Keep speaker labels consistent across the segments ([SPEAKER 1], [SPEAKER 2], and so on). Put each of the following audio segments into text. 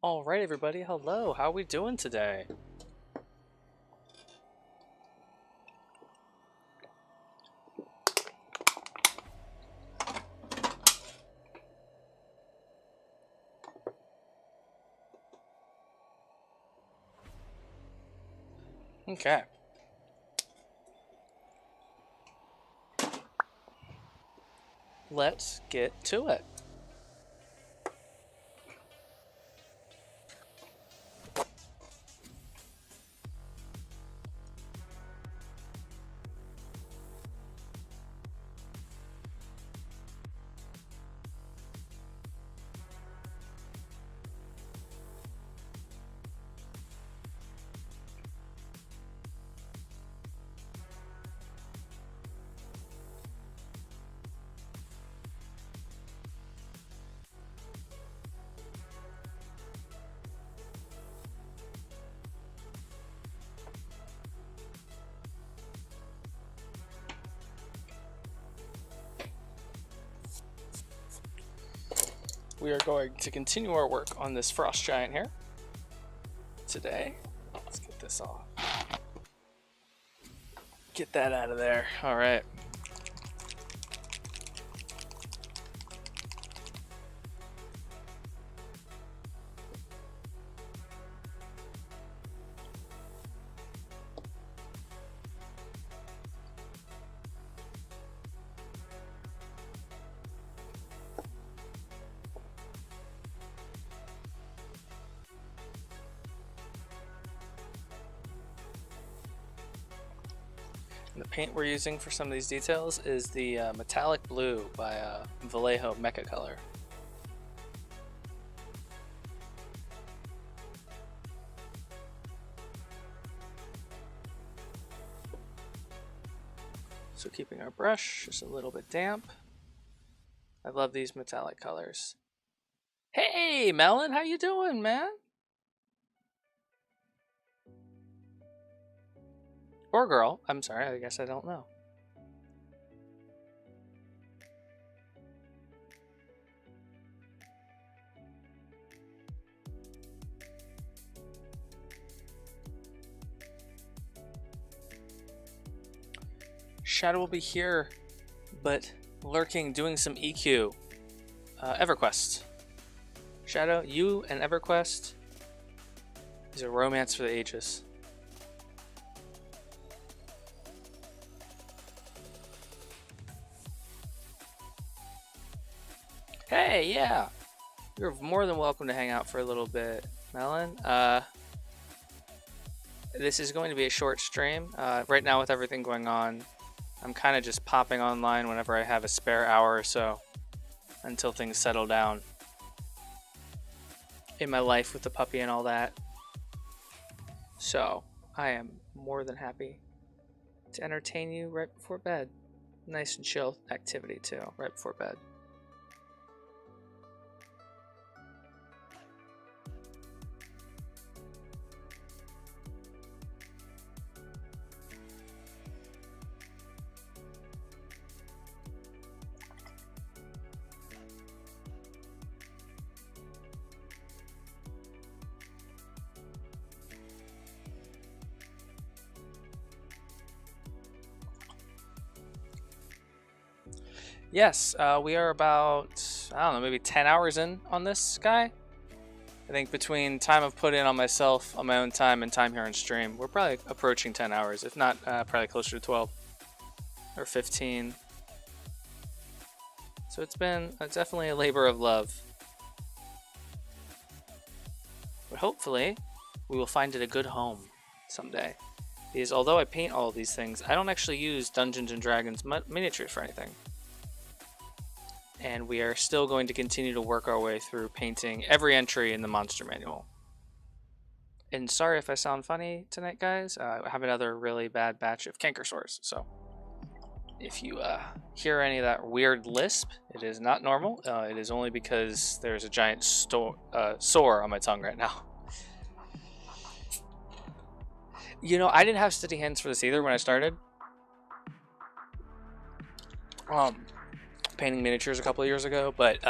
[SPEAKER 1] All right, everybody. Hello. How are we doing today? Okay. Let's get to it. We are going to continue our work on this frost giant here today. Let's get this off. Get that out of there. All right. And the paint we're using for some of these details is the metallic blue by Vallejo Mecha Color. So keeping our brush just a little bit damp. I love these metallic colors. Hey, Melon, how you doing, man? Or girl. I'm sorry, I guess I don't know. Shadow will be here, but lurking, doing some EQ. EverQuest. Shadow, you and EverQuest is a romance for the ages. Hey, yeah. You're more than welcome to hang out for a little bit, Melon. This is going to be a short stream. Right now with everything going on, I'm kind of just popping online whenever I have a spare hour or so until things settle down in my life with the puppy and all that. So I am more than happy to entertain you right before bed. Nice and chill activity too, right before bed. Yes, we are about, I don't know, maybe 10 hours in on this guy. I think between time I've put in on myself, on my own time, and time here on stream, we're probably approaching 10 hours, if not probably closer to 12 or 15. So it's been definitely a labor of love. But hopefully, we will find it a good home someday. Because although I paint all of these things, I don't actually use Dungeons & Dragons miniatures for anything. And we are still going to continue to work our way through painting every entry in the monster manual. And sorry if I sound funny tonight, guys. I have another really bad batch of canker sores, so if you hear any of that weird lisp, it is not normal. It is only because there's a giant sore on my tongue right now. You know, I didn't have steady hands for this either when I started. Painting miniatures a couple of years ago, but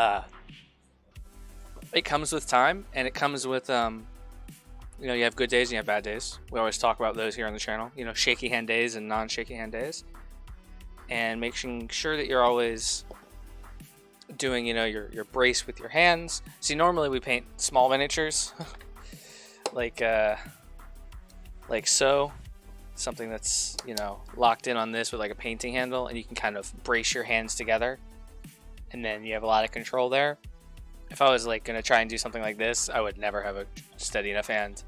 [SPEAKER 1] it comes with time, and it comes with you know, you have good days and you have bad days. We always talk about those here on the channel. You know, shaky hand days and non-shaky hand days, and making sure that you're always doing, you know, your brace with your hands. See, normally we paint small miniatures, like so, something that's, you know, locked in on this with like a painting handle, and you can kind of brace your hands together, and then you have a lot of control there. If I was like gonna try and do something like this, I would never have a steady enough hand.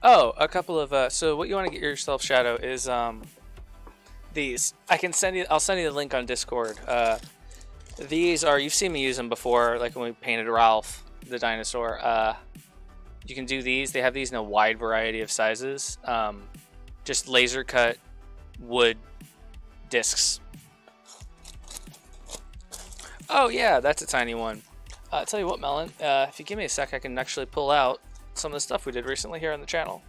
[SPEAKER 1] Oh, a couple of so what you want to get yourself, Shadow, is these. I'll send you the link on Discord. These are, you've seen me use them before, like when we painted Ralph the dinosaur. You can do these. They have these in a wide variety of sizes. Just laser cut wood discs. Oh yeah, that's a tiny one. I'll tell you what, Melon, if you give me a sec, I can actually pull out some of the stuff we did recently here on the channel.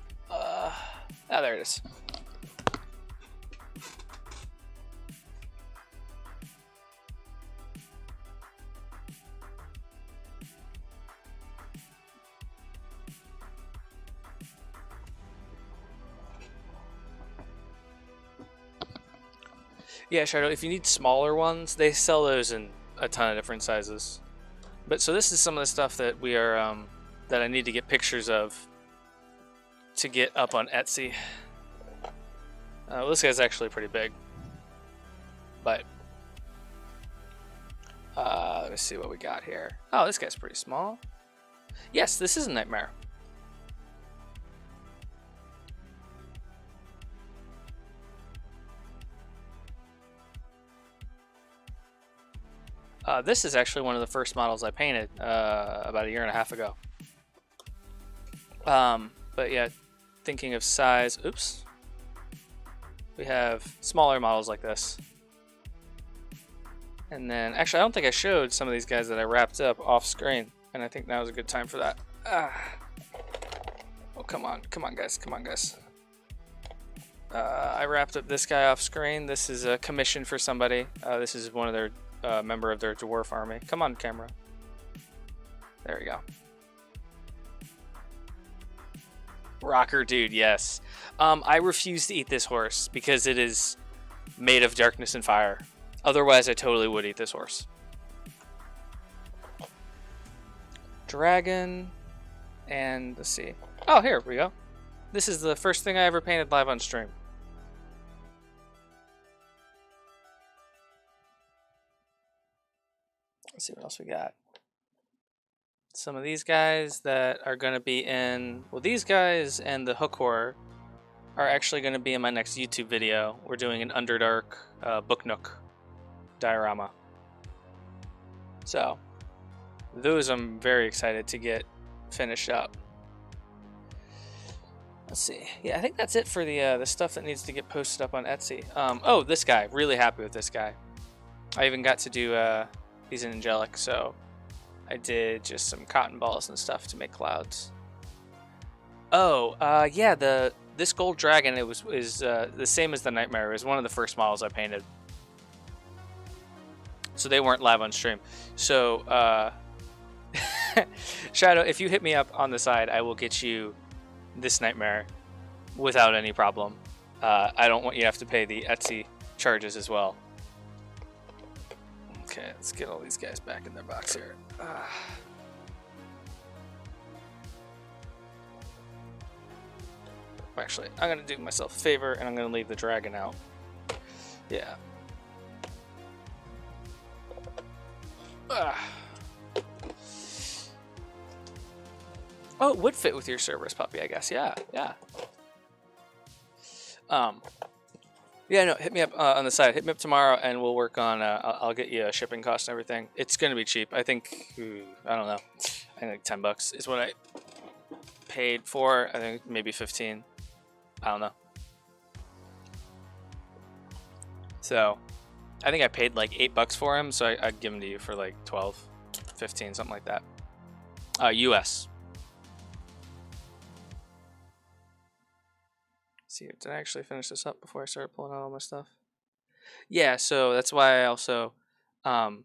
[SPEAKER 1] There it is. Yeah, Shadow, if you need smaller ones, they sell those in a ton of different sizes. But so this is some of the stuff that we are, that I need to get pictures of to get up on Etsy. Well, this guy's actually pretty big. But, let me see what we got here. Oh, this guy's pretty small. Yes, this is a Nightmare. This is actually one of the first models I painted about a year and a half ago. But yeah, thinking of size, oops. We have smaller models like this. And then, actually, I don't think I showed some of these guys that I wrapped up off screen, and I think now is a good time for that. Oh, come on, guys, come on, guys. I wrapped up this guy off screen. This is a commission for somebody. This is one of their member of their dwarf army. Come on, camera. There we go. Rocker dude, yes. I refuse to eat this horse because it is made of darkness and fire. Otherwise, I totally would eat this horse. Dragon, and let's see. Oh, here we go. This is the first thing I ever painted live on stream. Let's see what else we got. Some of these guys that are going to be in... Well, these guys and the Hook Horror are actually going to be in my next YouTube video. We're doing an Underdark Book Nook diorama. So, those I'm very excited to get finished up. Let's see. Yeah, I think that's it for the stuff that needs to get posted up on Etsy. Oh, this guy. Really happy with this guy. I even got to do... he's an angelic, so I did just some cotton balls and stuff to make clouds. Oh, yeah, this gold dragon is the same as the Nightmare. It was one of the first models I painted. So they weren't live on stream. So, Shadow, if you hit me up on the side, I will get you this Nightmare without any problem. I don't want you to have to pay the Etsy charges as well. Okay, let's get all these guys back in their box here. Actually, I'm going to do myself a favor, and I'm going to leave the dragon out. Yeah. Oh, it would fit with your Cerberus puppy, I guess. Yeah, yeah. Yeah, no, hit me up on the side. Hit me up tomorrow, and we'll work on. I'll get you a shipping cost and everything. It's gonna be cheap. I think. I don't know. I think like $10 is what I paid for. I think maybe 15. I don't know. So, I think I paid like $8 for him. So I'd give him to you for like 12, 15, something like that. US. See, did I actually finish this up before I started pulling out all my stuff? Yeah, so that's why I also um,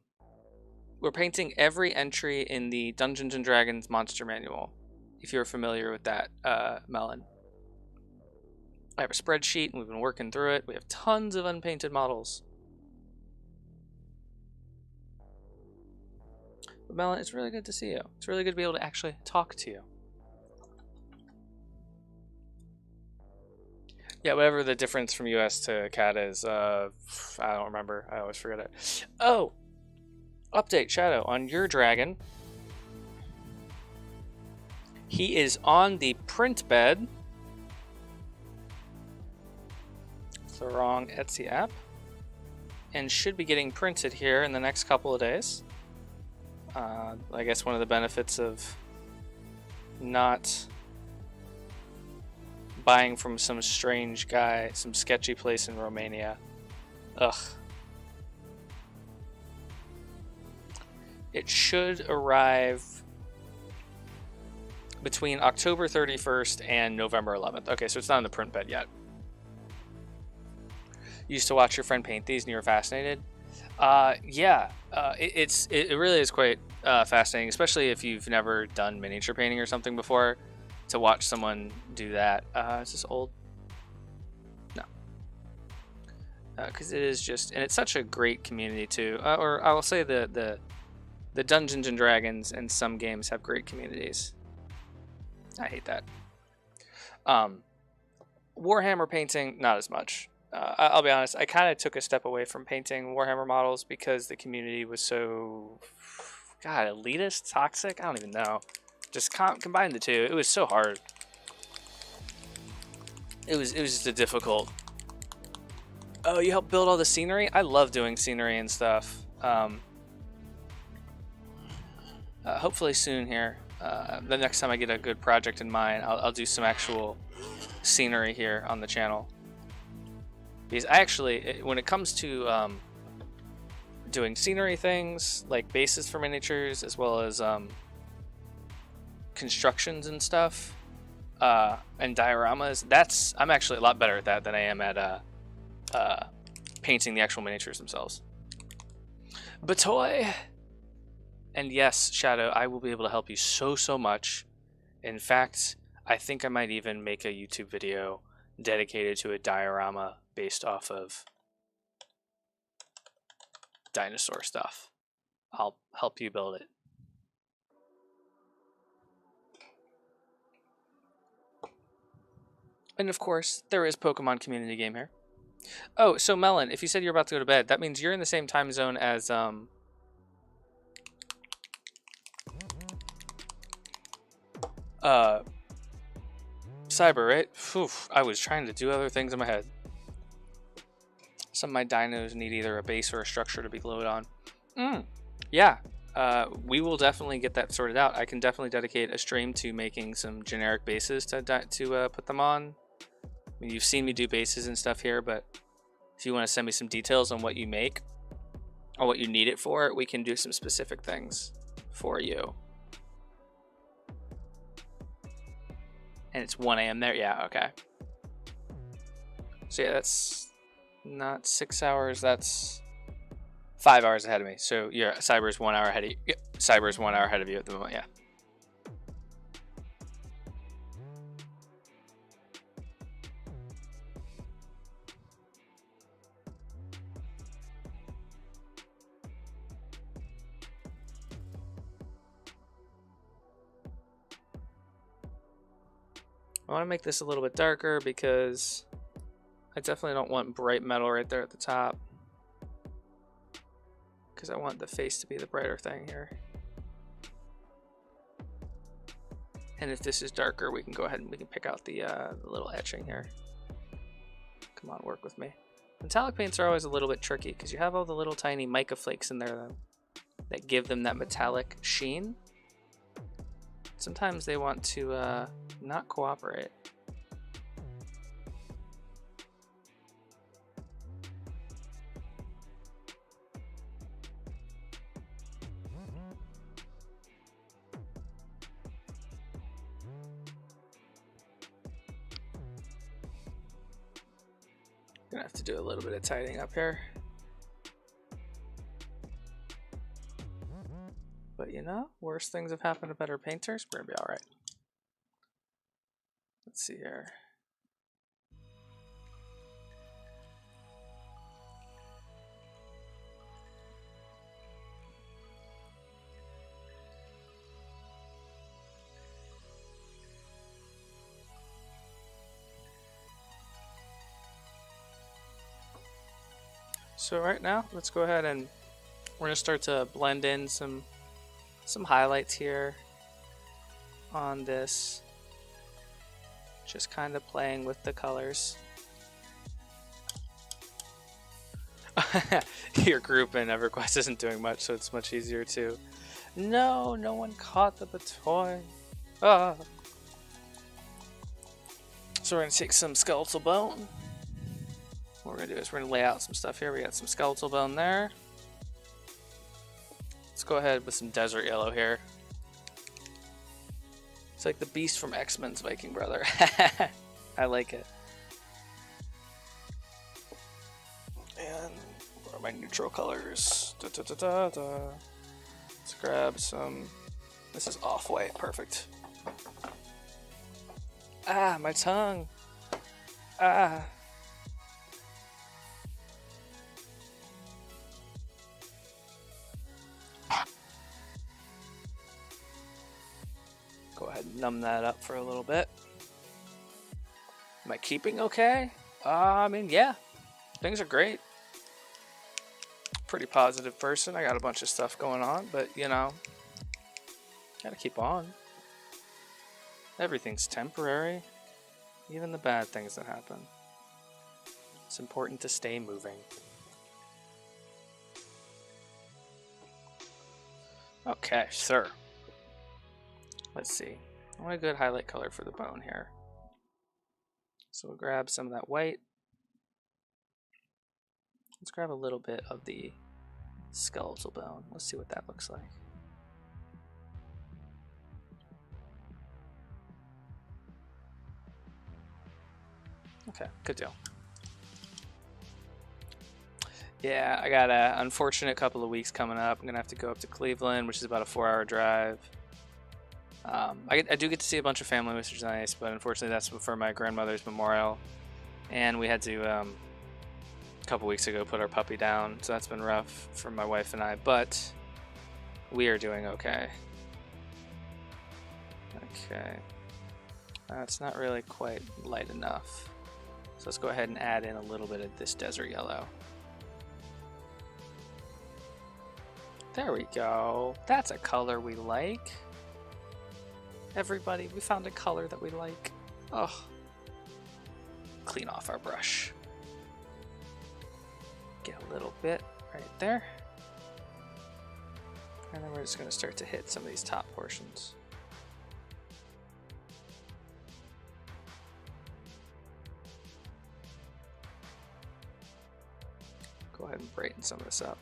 [SPEAKER 1] we're painting every entry in the Dungeons and Dragons Monster Manual. If you're familiar with that, Melon. I have a spreadsheet and we've been working through it. We have tons of unpainted models. But Melon, it's really good to see you. It's really good to be able to actually talk to you. Yeah, whatever the difference from US to CAD is, I don't remember. I always forget it. Oh, update, Shadow, on your dragon. He is on the print bed. It's the wrong Etsy app. And should be getting printed here in the next couple of days. I guess one of the benefits of not buying from some strange guy, some sketchy place in Romania. Ugh. It should arrive between October 31st and November 11th. Okay, so it's not in the print bed yet. You used to watch your friend paint these and you were fascinated? Yeah, it really is quite fascinating, especially if you've never done miniature painting or something before, to watch someone do that. Is this old? No. Because it is just, and it's such a great community too. Or I will say the Dungeons and Dragons and some games have great communities. I hate that. Warhammer painting, not as much. I'll be honest, I kind of took a step away from painting Warhammer models because the community was so, God, elitist, toxic. I don't even know. Just combine the two. It was so hard. It was just a difficult. Oh, you helped build all the scenery? I love doing scenery and stuff. Hopefully soon here. The next time I get a good project in mind, I'll do some actual scenery here on the channel. Because I actually, when it comes to doing scenery things, like bases for miniatures, as well as constructions and stuff, and dioramas, I'm actually a lot better at that than I am at painting the actual miniatures themselves. Batoy! And yes, Shadow, I will be able to help you so much. In fact, I think I might even make a YouTube video dedicated to a diorama based off of dinosaur stuff. I'll help you build it. And of course, there is Pokemon community game here. Oh, so Melon, if you said you're about to go to bed, that means you're in the same time zone as Cyber, right? Whew, I was trying to do other things in my head. Some of my dinos need either a base or a structure to be glued on. Yeah, we will definitely get that sorted out. I can definitely dedicate a stream to making some generic bases to put them on. I mean, you've seen me do bases and stuff here, but if you want to send me some details on what you make or what you need it for, we can do some specific things for you. And it's 1 a.m. there? Yeah, okay. So yeah, that's not 6 hours, that's 5 hours ahead of me. So yeah, Cyber's 1 hour ahead of you. Yep, Cyber's 1 hour ahead of you at the moment, yeah. I want to make this a little bit darker because I definitely don't want bright metal right there at the top, because I want the face to be the brighter thing here. And if this is darker, we can go ahead and we can pick out the little etching here. Come on, work with me. Metallic paints are always a little bit tricky because you have all the little tiny mica flakes in there that give them that metallic sheen. Sometimes they want to not cooperate. Gonna have to do a little bit of tidying up here. But you know, worse things have happened to better painters. We're gonna be all right. Let's see here. So right now, let's go ahead and we're gonna start to blend in some highlights here on this. Just kind of playing with the colors. Your group in EverQuest isn't doing much, so it's much easier to. No, no one caught the toy. Ah. So we're gonna take some skeletal bone. What we're gonna do is we're gonna lay out some stuff here. We got some skeletal bone there. Let's go ahead with some desert yellow here. It's like the beast from X-Men's Viking brother. I like it. And what are my neutral colors? Let's grab some. This is off-white. Perfect. Ah, my tongue. Ah. Go ahead and numb that up for a little bit. Am I keeping okay? I mean, yeah. Things are great. Pretty positive person. I got a bunch of stuff going on, but you know, gotta keep on. Everything's temporary. Even the bad things that happen. It's important to stay moving. Okay, sir. Let's see. I want a good highlight color for the bone here. So we'll grab some of that white. Let's grab a little bit of the skeletal bone. Let's see what that looks like. Okay, good deal. Yeah, I got an unfortunate couple of weeks coming up. I'm going to have to go up to Cleveland, which is about a 4-hour drive. I do get to see a bunch of family, which is nice, but unfortunately that's for my grandmother's memorial. And we had to, a couple weeks ago, put our puppy down, so that's been rough for my wife and I, but we are doing okay. Okay. It's not really quite light enough. So let's go ahead and add in a little bit of this desert yellow. There we go. That's a color we like. Everybody, we found a color that we like. Oh. Clean off our brush. Get a little bit right there. And then we're just going to start to hit some of these top portions. Go ahead and brighten some of this up.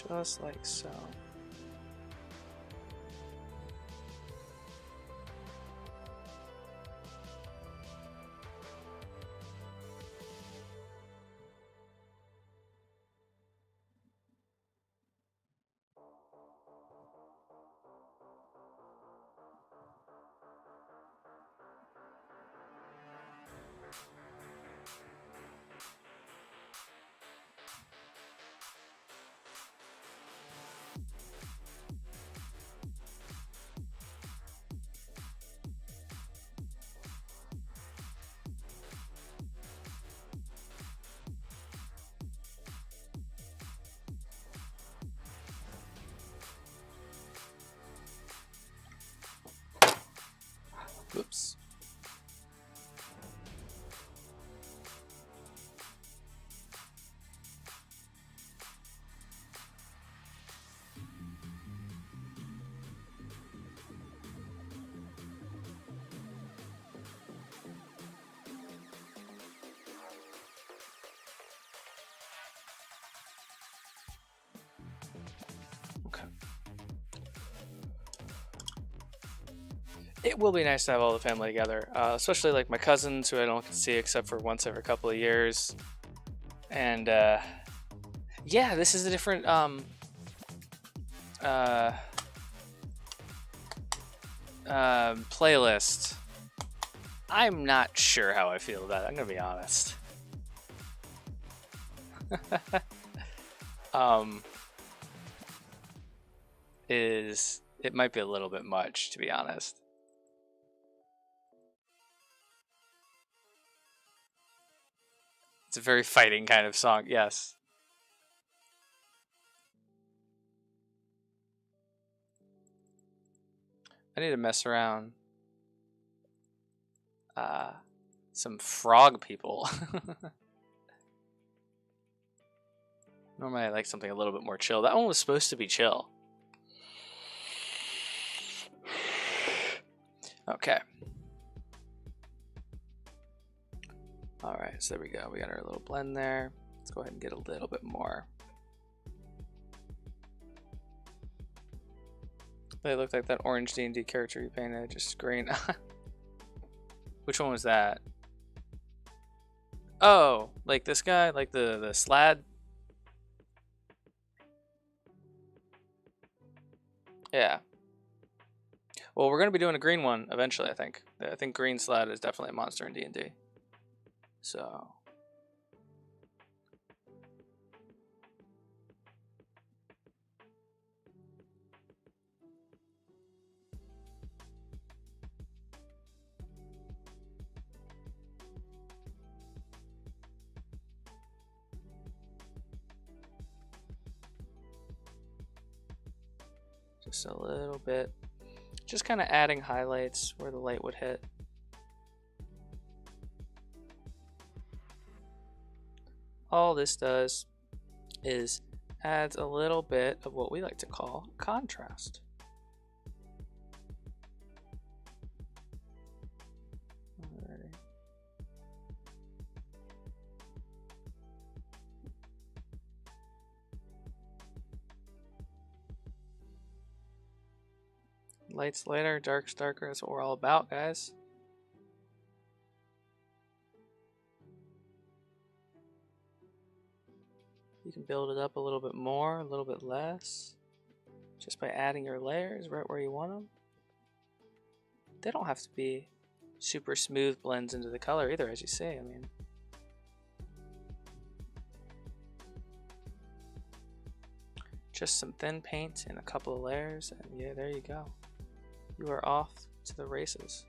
[SPEAKER 1] Just like so. It will be nice to have all the family together, especially like my cousins who I don't see except for once every couple of years. And yeah, this is a different playlist. I'm not sure how I feel about it. I'm gonna be honest. It might be a little bit much, to be honest. It's a very fighting kind of song, yes. I need to mess around. Some frog people. Normally I like something a little bit more chill. That one was supposed to be chill. Okay. Alright, so there we go. We got our little blend there. Let's go ahead and get a little bit more. They look like that orange D&D character you painted, just green. Which one was that? Oh, like this guy? Like the slad? Yeah. Well, we're going to be doing a green one eventually, I think. I think green slad is definitely a monster in D&D. So... just a little bit. Just kind of adding highlights where the light would hit. All this does is adds a little bit of what we like to call contrast. Alrighty. Lights lighter, dark's darker. That's what we're all about, guys. You can build it up a little bit more, a little bit less, just by adding your layers right where you want them. They don't have to be super smooth blends into the color either, as you see. I mean, just some thin paint and a couple of layers, and yeah, there you go. You are off to the races.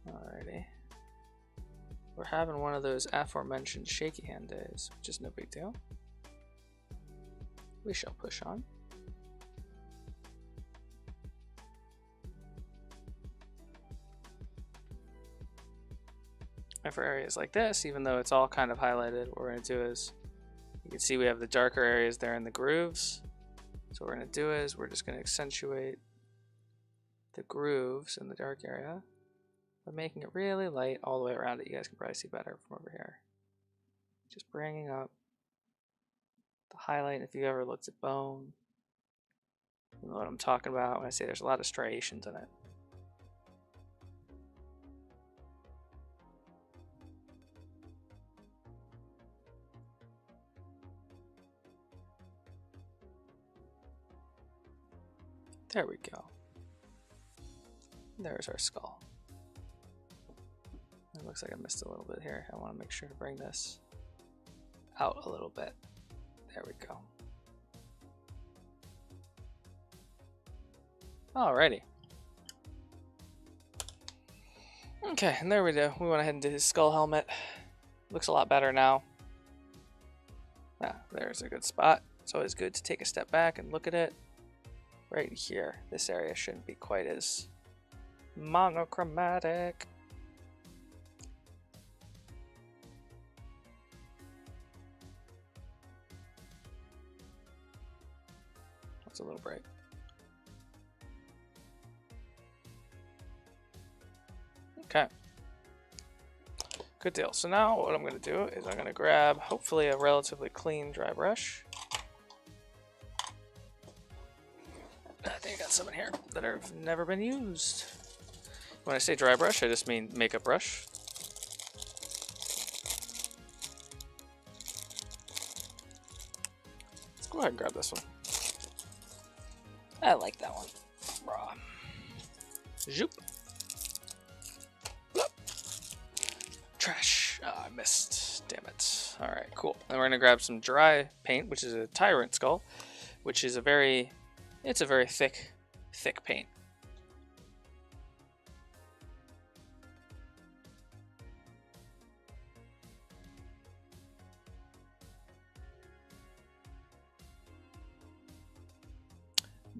[SPEAKER 1] Alrighty. We're having one of those aforementioned shaky hand days, which is no big deal. We shall push on. And for areas like this, even though it's all kind of highlighted, what we're going to do is, you can see we have the darker areas there in the grooves. So what we're going to do is we're just going to accentuate the grooves in the dark area by making it really light all the way around it. You guys can probably see better from over here. Just bringing up the highlight. If you ever looked at bone, you know what I'm talking about when I say there's a lot of striations in it. There we go. There's our skull. It looks like I missed a little bit here. I want to make sure to bring this out a little bit. There we go. Alrighty. Okay, and there we go. We went ahead and did his skull helmet. Looks a lot better now. Ah, there's a good spot. It's always good to take a step back and look at it. Right here, this area shouldn't be quite as monochromatic. That's a little bright. Okay. Good deal. So now what I'm going to do is I'm going to grab hopefully a relatively clean dry brush. some in here that have never been used. When I say dry brush, I just mean makeup brush. Let's go ahead and grab this one. I like that one. Raw. Zoop. Bloop. Trash. Oh, I missed. Damn it. Alright, cool. Then we're going to grab some dry paint, which is a Tyrant Skull, which is a very thick paint.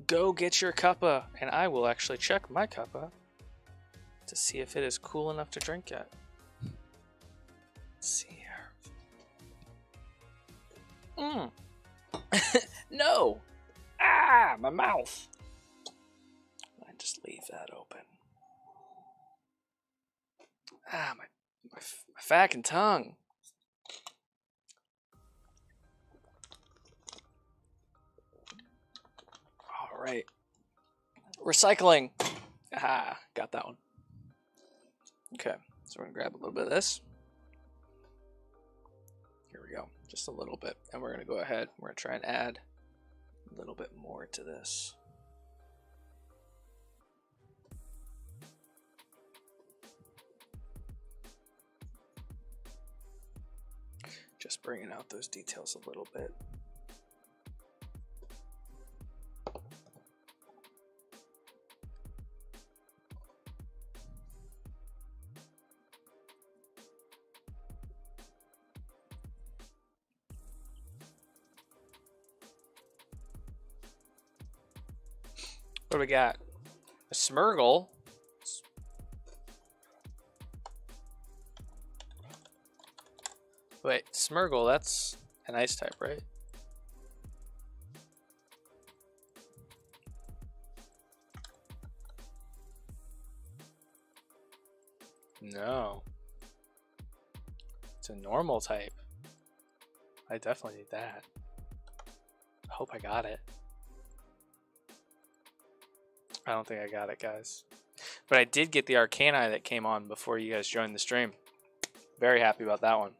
[SPEAKER 1] Go get your cuppa, and I will actually check my cuppa to see if it is cool enough to drink yet. Let's see here. No! Ah, my mouth! I just leave that open. Ah, my fucking tongue. All right. Recycling. Ah, got that one. Okay, so we're gonna grab a little bit of this. Here we go, just a little bit. And we're gonna go ahead, we're gonna try and add a little bit more to this. Just bringing out those details a little bit. What do we got? A Smurgle. Wait, Smurgle, that's an ice type, right? No. It's a normal type. I definitely need that. I hope I got it. I don't think I got it, guys. But I did get the Arcani that came on before you guys joined the stream. Very happy about that one.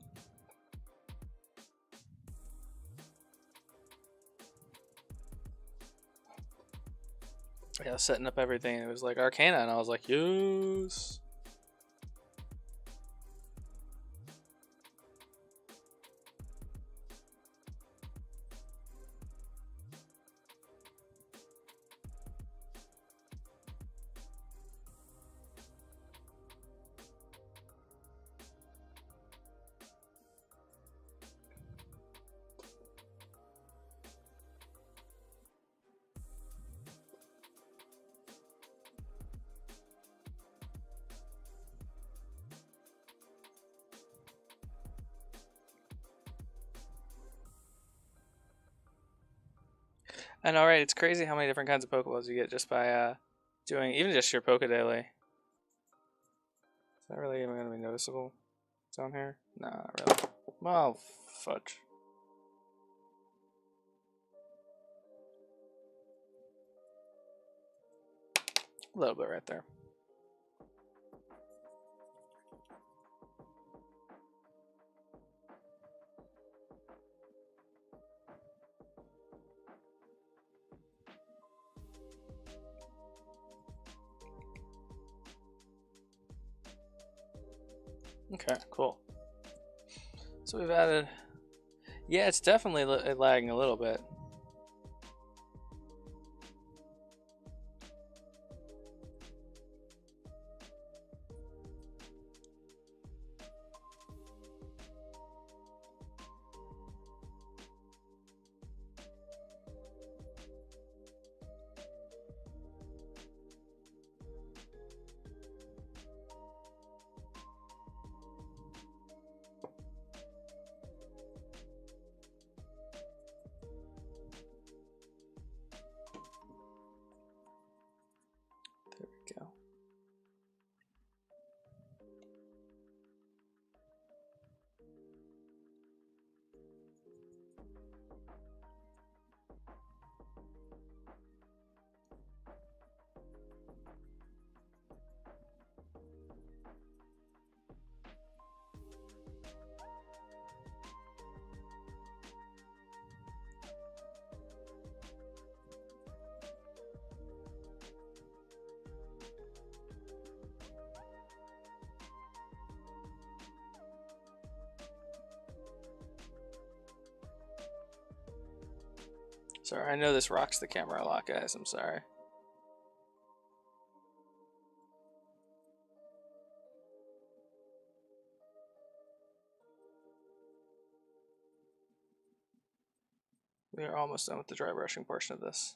[SPEAKER 1] Yeah, setting up everything. It was like Arcana, and I was like, yes. I know, right? It's crazy how many different kinds of Pokeballs you get just by doing even just your Pokedaily. Is that really even going to be noticeable down here? Nah, not really. Well, fudge. A little bit right there. Okay, cool. So we've added, yeah, it's definitely lagging a little bit. Sorry, I know this rocks the camera a lot, guys. I'm sorry. We are almost done with the dry brushing portion of this.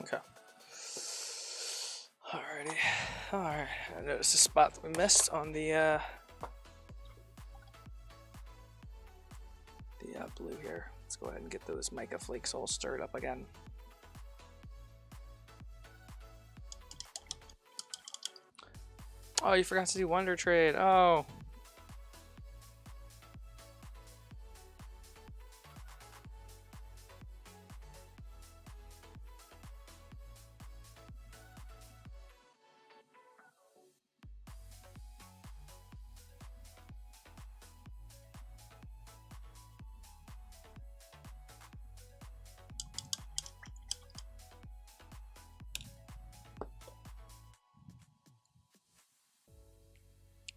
[SPEAKER 1] Okay. Alrighty. Alright. I noticed a spot that we missed on the blue here. Let's go ahead and get those mica flakes all stirred up again. Oh, you forgot to do Wonder Trade. Oh.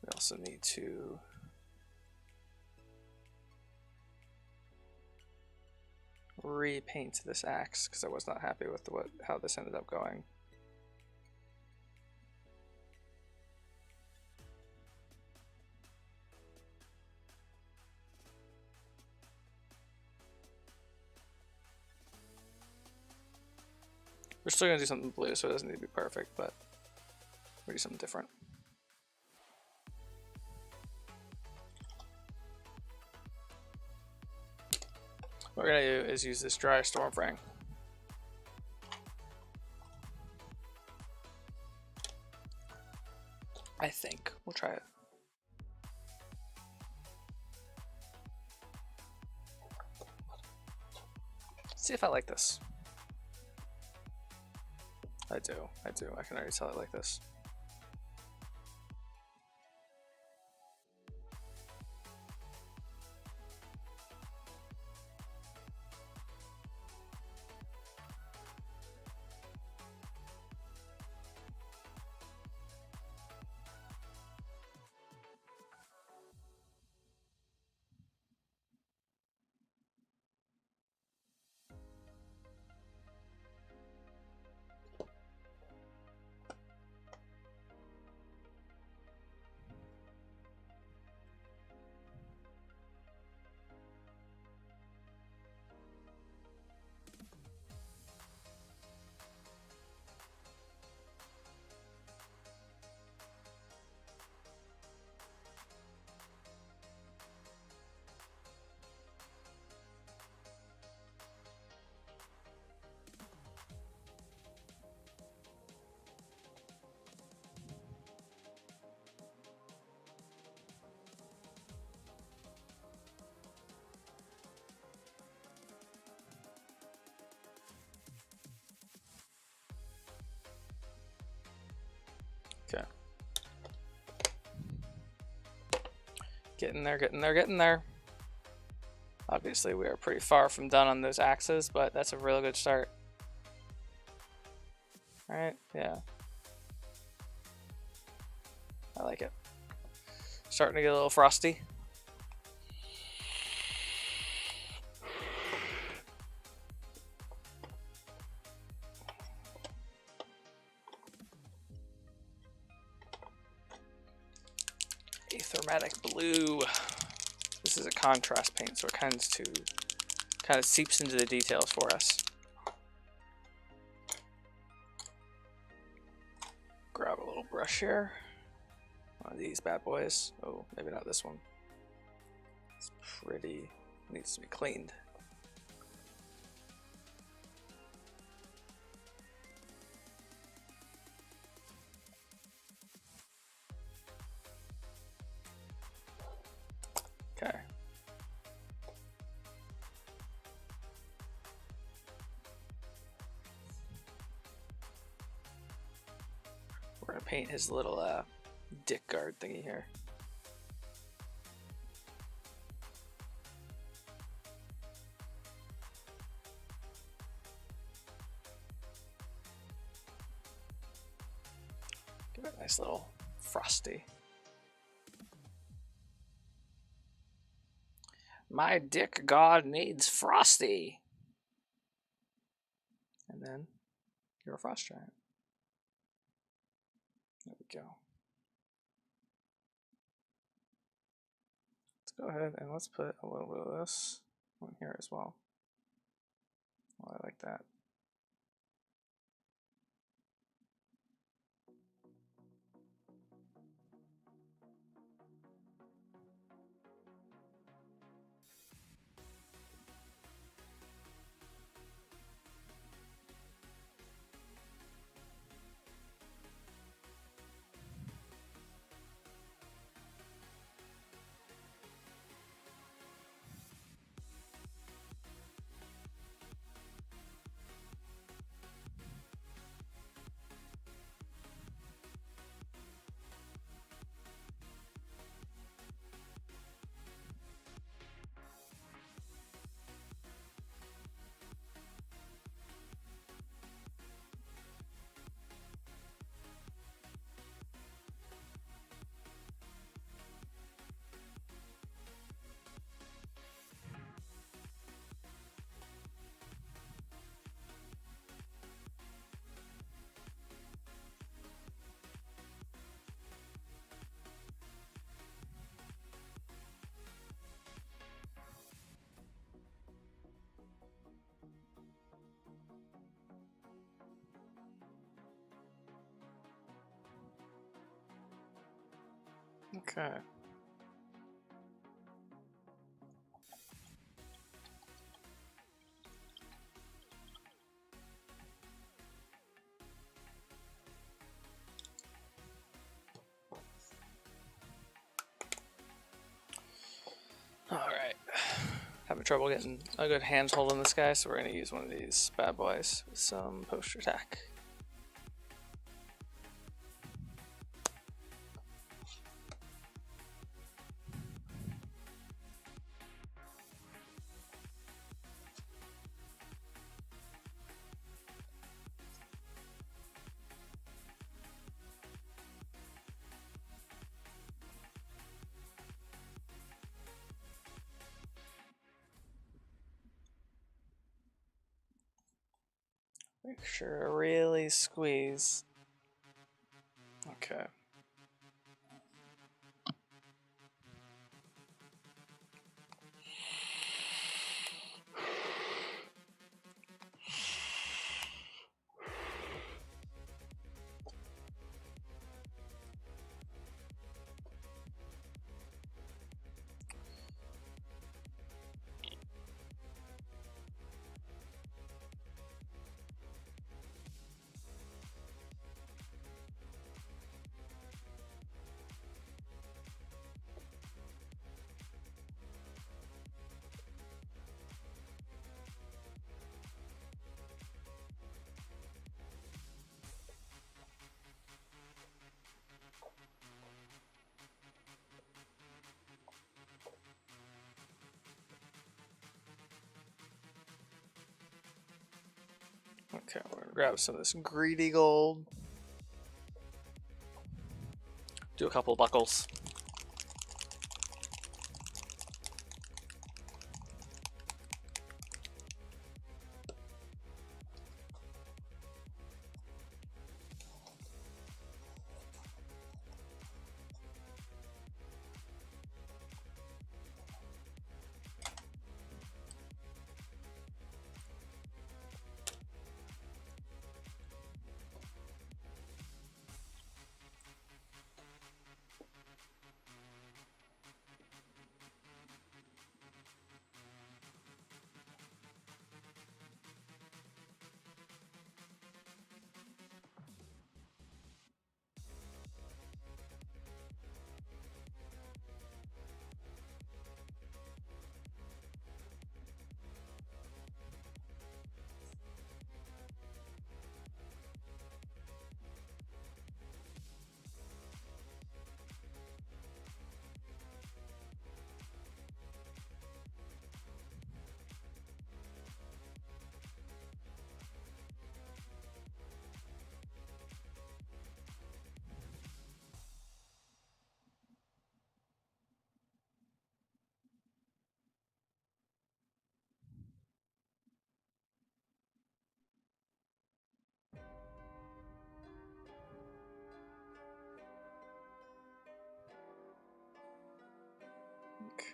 [SPEAKER 1] We also need to repaint this axe because I was not happy with how this ended up going. We're still gonna do something blue, so it doesn't need to be perfect, but we'll do something different. What we're gonna do is use this dry storm frame. I think we'll try it. Let's see if I like this. I do. I can already tell I like this. Okay. Getting there. Obviously, we are pretty far from done on those axes, but that's a really good start. Alright, yeah. I like it. Starting to get a little frosty. Athromatic blue. This is a contrast paint, so it kind of seeps into the details for us. Grab a little brush here. One of these bad boys. Oh, maybe not this one. It's pretty. Needs to be cleaned. Okay. We're gonna paint his little dick guard thingy here. Give it a nice little frosty. My dick god needs frosty. And then you're a frost giant. There we go. Let's go ahead and let's put a little bit of this on here as well. Oh, I like that. Okay. All right. Having trouble getting a good handhold on this guy, so we're going to use one of these bad boys with some poster tack. Make sure to really squeeze. Okay. Okay, we're gonna grab some of this greedy gold. Do a couple buckles.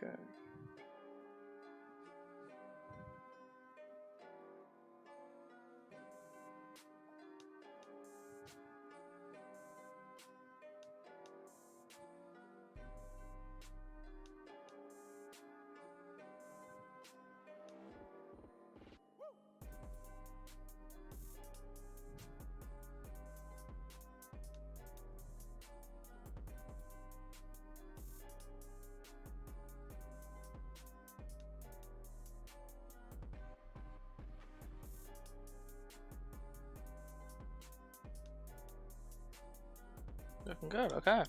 [SPEAKER 1] Okay. Looking good, okay.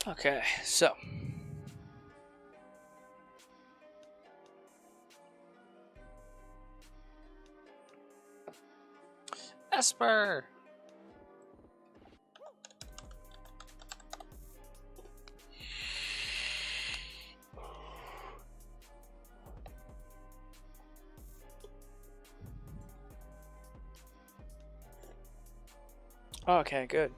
[SPEAKER 1] Okay, so. Esper! Okay, good.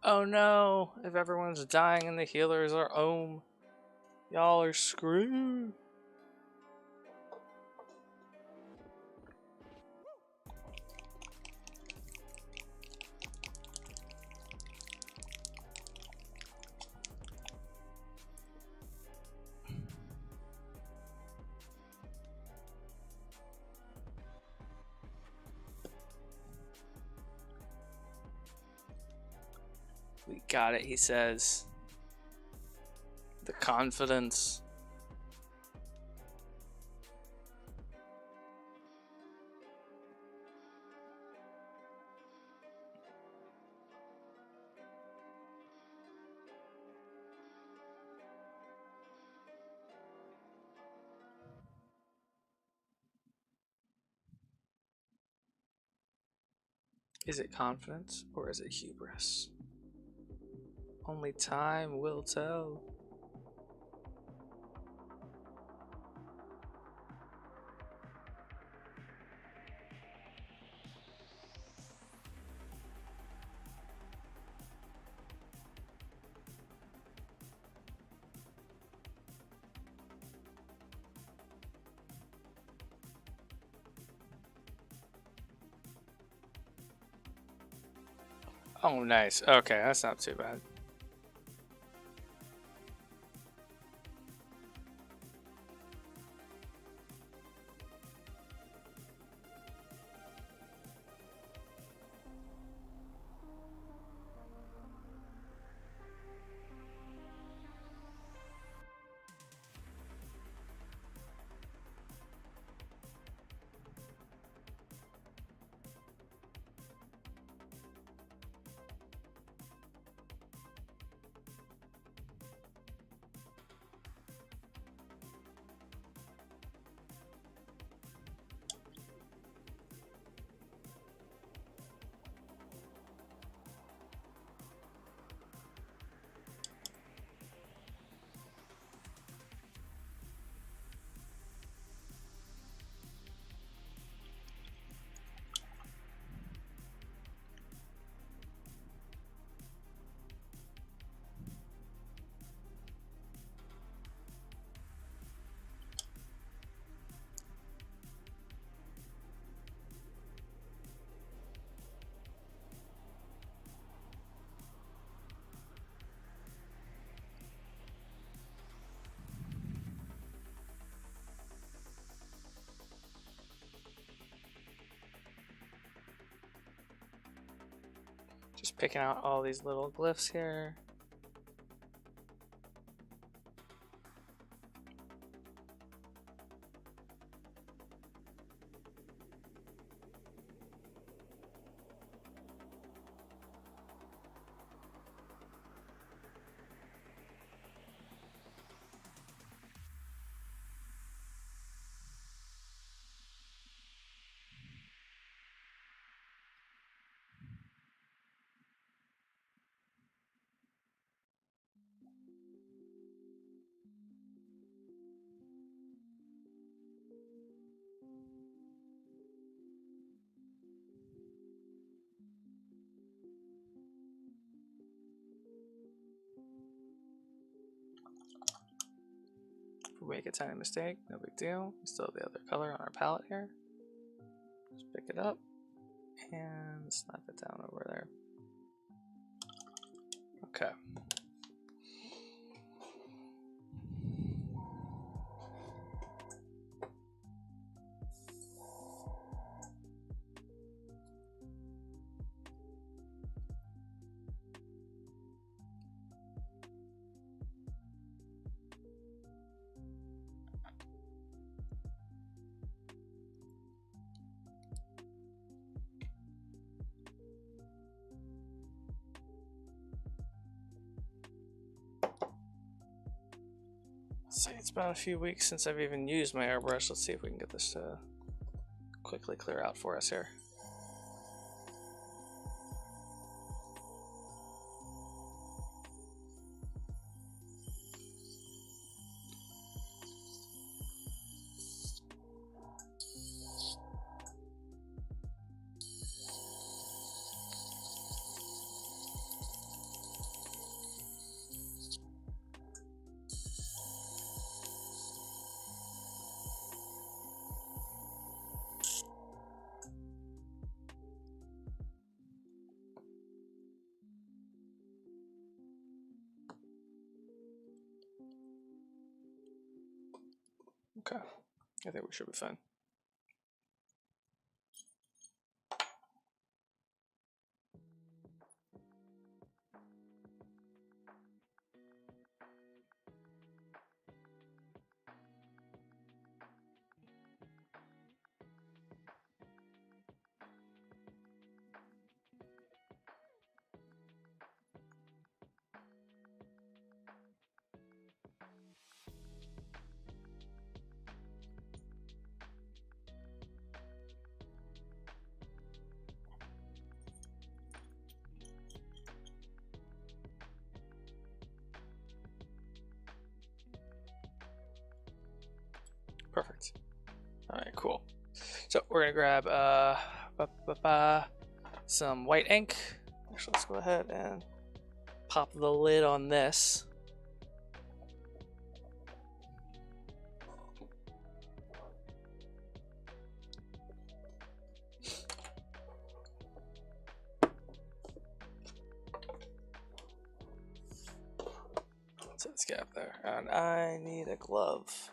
[SPEAKER 1] Oh no, if everyone's dying and the healers are ohm, y'all are screwed. We got it, he says. The confidence. Is it confidence or is it hubris? Only time will tell. Oh, nice. Okay, that's not too bad. Just picking out all these little glyphs here. we make a tiny mistake, no big deal. We still have the other color on our palette here. Just pick it up and snap it down over there. Okay. See, it's been a few weeks since I've even used my airbrush. Let's see if we can get this to quickly clear out for us here. Okay, I think we should be fine. Perfect. All right, cool. So we're gonna grab some white ink. Actually, let's go ahead and pop the lid on this. So this gap there, and I need a glove.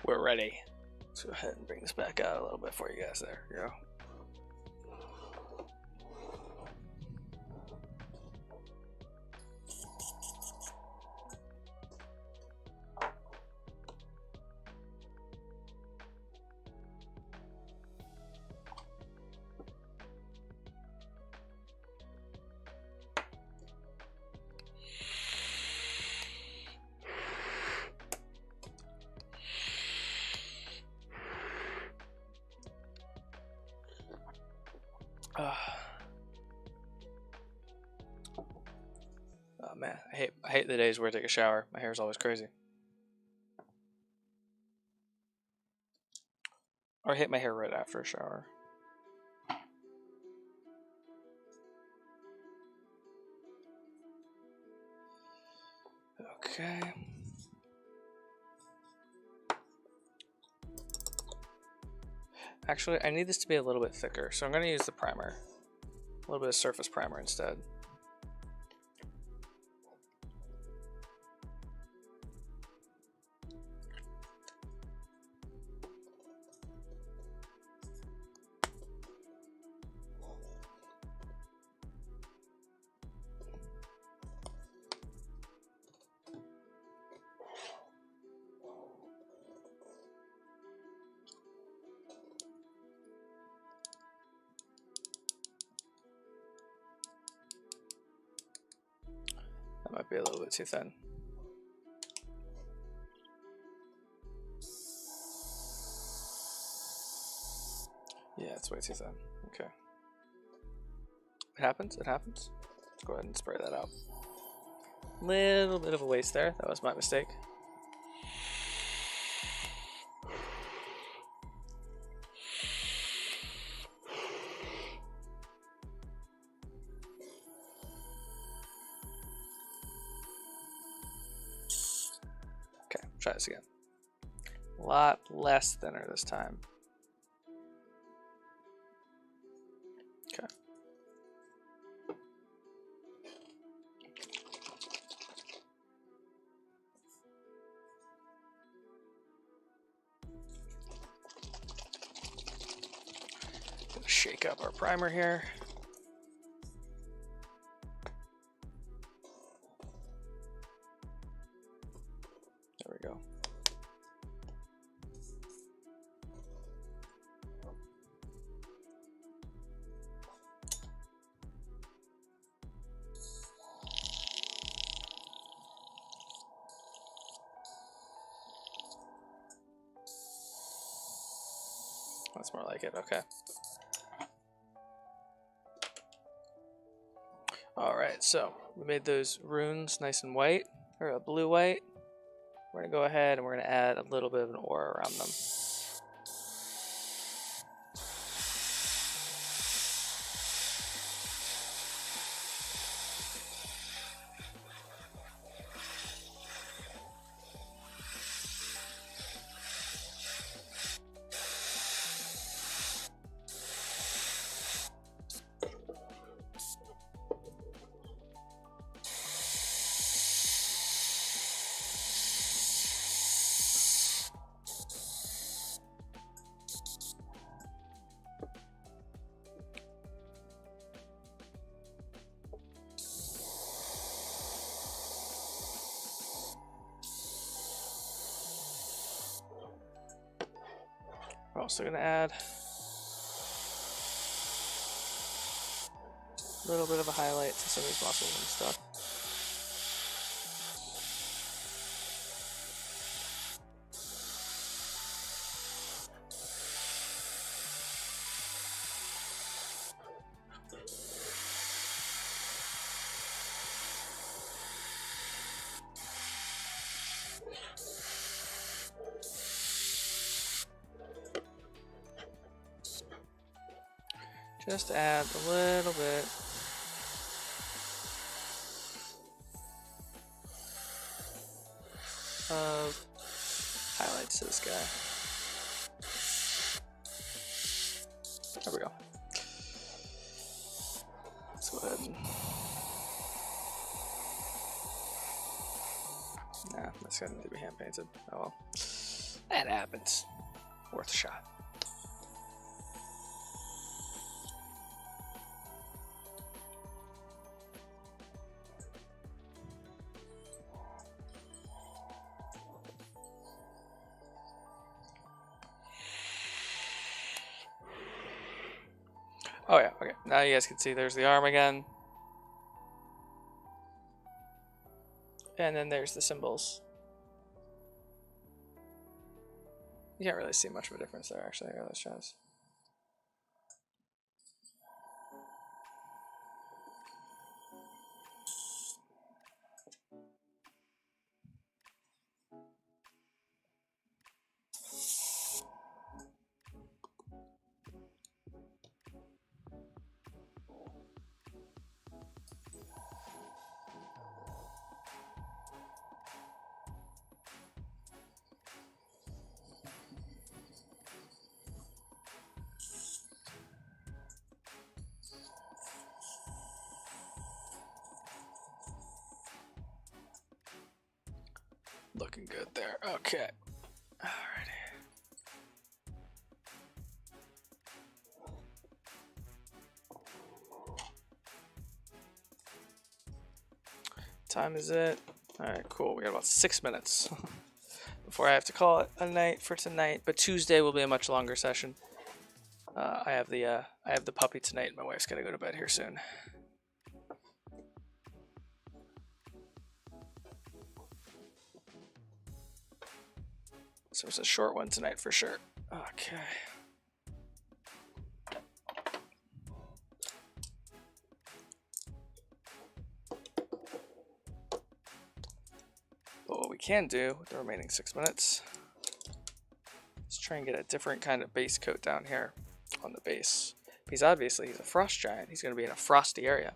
[SPEAKER 1] We're ready. Let's go ahead and bring this back out a little bit for you guys. There you go. Oh man, I hate the days where I take a shower. My hair's always crazy. Or I hate my hair right after a shower. Okay. Actually, I need this to be a little bit thicker, so I'm going to use the primer. A little bit of surface primer instead. That might be a little bit too thin. Yeah, it's way too thin. Okay. It happens, it happens. Go ahead and spray that out. Little bit of a waste there. That was my mistake. Okay, try this again. A lot less thinner this time. Okay. Gonna shake up our primer here. There we go. That's more like it, okay. Alright, so we made those runes nice and white, or a blue-white. We're going to go ahead and we're going to add a little bit of an aura around them. We're also going to add a little bit of a highlight to some of these muscles and stuff. Just add a little bit of highlights to this guy. There we go. Let's go ahead and... Nah, that's gonna need to be hand painted. Oh well. That happens. Worth a shot. Oh yeah, okay. Now you guys can see there's the arm again. And then there's the symbols. You can't really see much of a difference there, actually. Here, let's try this. Looking good there. Okay. Alrighty. Time is it? Alright, cool. We got about 6 minutes before I have to call it a night for tonight. But Tuesday will be a much longer session. I have the puppy tonight. My wife's gotta go to bed here soon. So it's a short one tonight for sure. Okay. can do with the remaining 6 minutes, let's try and get a different kind of base coat down here on the base. Because obviously he's a frost giant. He's going to be in a frosty area.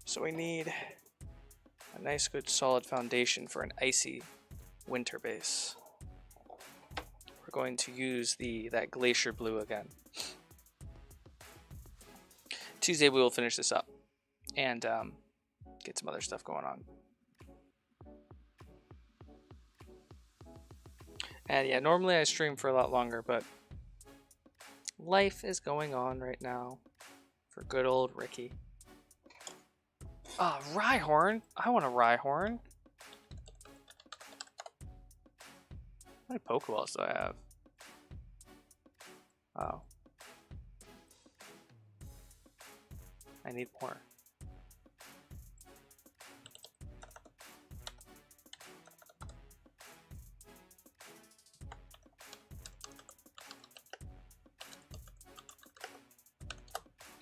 [SPEAKER 1] So we need a nice, good, solid foundation for an icy winter base. We're going to use that glacier blue again. Tuesday we will finish this up and get some other stuff going on. And yeah, normally I stream for a lot longer, but life is going on right now for good old Ricky. Ah, Rhyhorn! I want a Rhyhorn. How many Pokeballs do I have? Oh. I need more.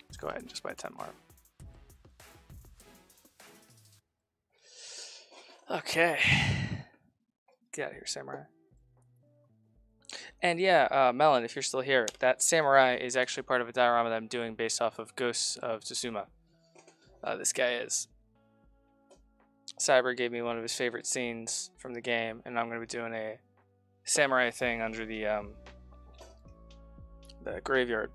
[SPEAKER 1] Let's go ahead and just buy 10 more. Okay. Get out of here, Samurai. And yeah, Melon, if you're still here, that Samurai is actually part of a diorama that I'm doing based off of Ghosts of Tsushima. This guy is. Cyber gave me one of his favorite scenes from the game, and I'm going to be doing a samurai thing under the graveyard.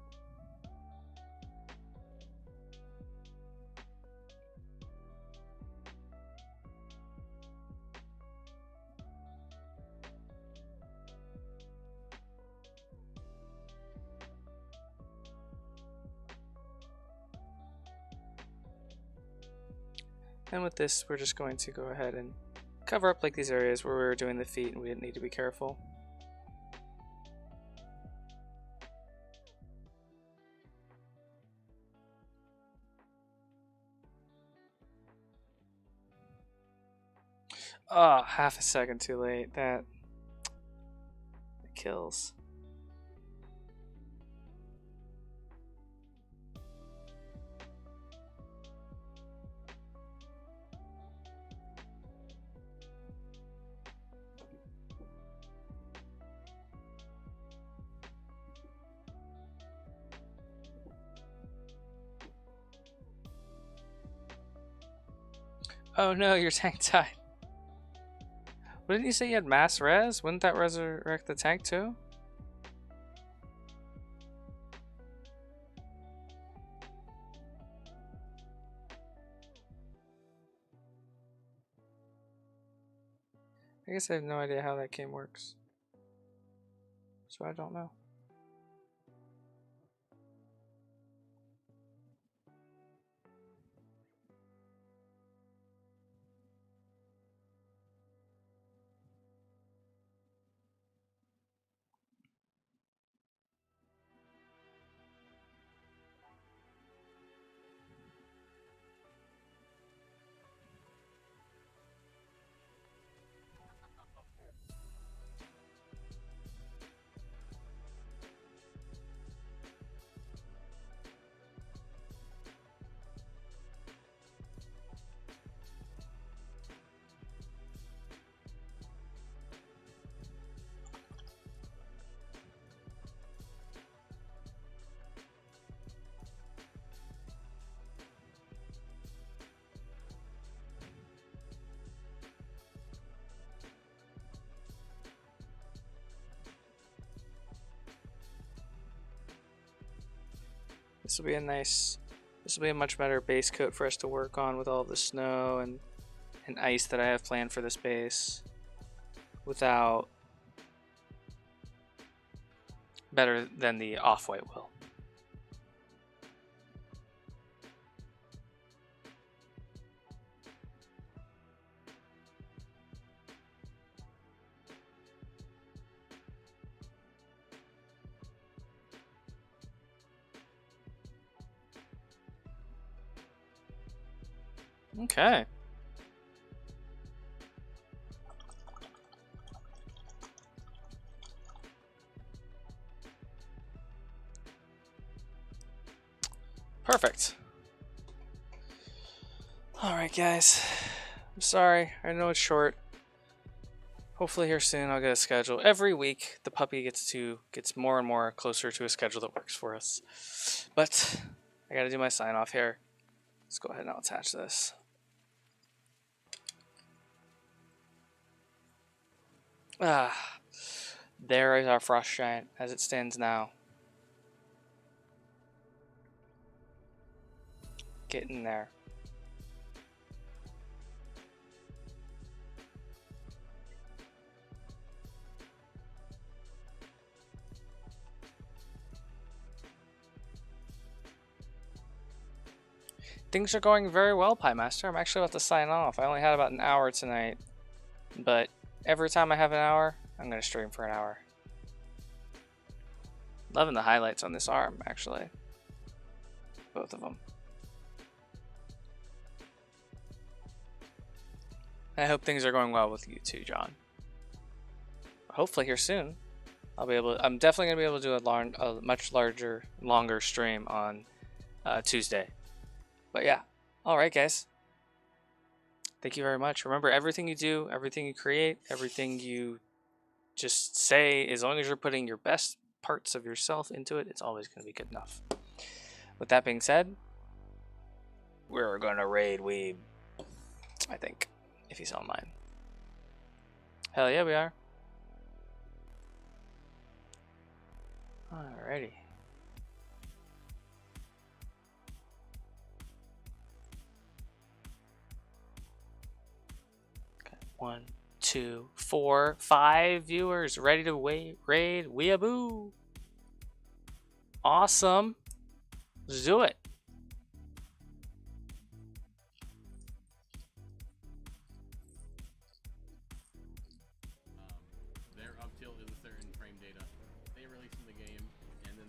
[SPEAKER 1] And with this, we're just going to go ahead and cover up like these areas where we were doing the feet and we didn't need to be careful. Oh, half a second too late. That kills. Oh no, your tank died. Well, didn't you say you had mass res? Wouldn't that resurrect the tank too? I guess I have no idea how that game works. So I don't know. This will be a much better base coat for us to work on with all the snow and ice that I have planned for this base. Without better than the off-white will. Okay. Perfect. Alright guys, I'm sorry, I know it's short, hopefully here soon I'll get a schedule. Every week the puppy gets more and more closer to a schedule that works for us. But I gotta do my sign off here. Let's go ahead and I'll attach this. There is our frost giant as it stands now. Getting there. Things are going very well, Pie Master. I'm actually about to sign off. I only had about an hour tonight, but every time I have an hour, I'm going to stream for an hour. Loving the highlights on this arm, actually. Both of them. I hope things are going well with you too, John. Hopefully here soon, I'm definitely going to be able to do a much longer stream on Tuesday. But yeah, alright guys. Thank you very much. Remember, everything you do, everything you create, everything you just say, as long as you're putting your best parts of yourself into it, it's always going to be good enough. With that being said, we're going to raid Weeb, I think, if he's online. Hell yeah, we are. Alrighty. Okay, 1, 2, 4, 5 viewers ready to raid Weeaboo. Awesome. Let's do it.
[SPEAKER 2] Their uptilt is a certain frame data. They released in the game.